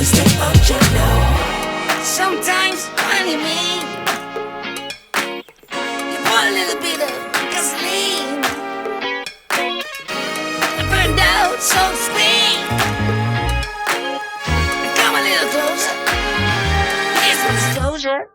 step out your know. Sometimes when you mean, you pour a little bit of gasoline, burned out, so to speak. Come a little closer, here's some disclosure.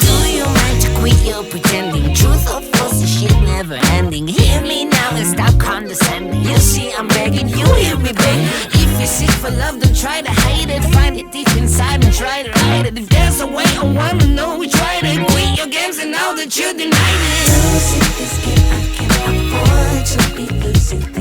Do you mind to quit your pretending? Truth or false, this shit never ending. Hear me now and stop condescending. You see I'm begging, you hear me beg. If you're sick for love, don't try to hide it. Find it deep inside and try to hide it. If there's a way, I wanna know we tried it. Quit your games and now that you denied it. Losing this game, I can't afford to be losing.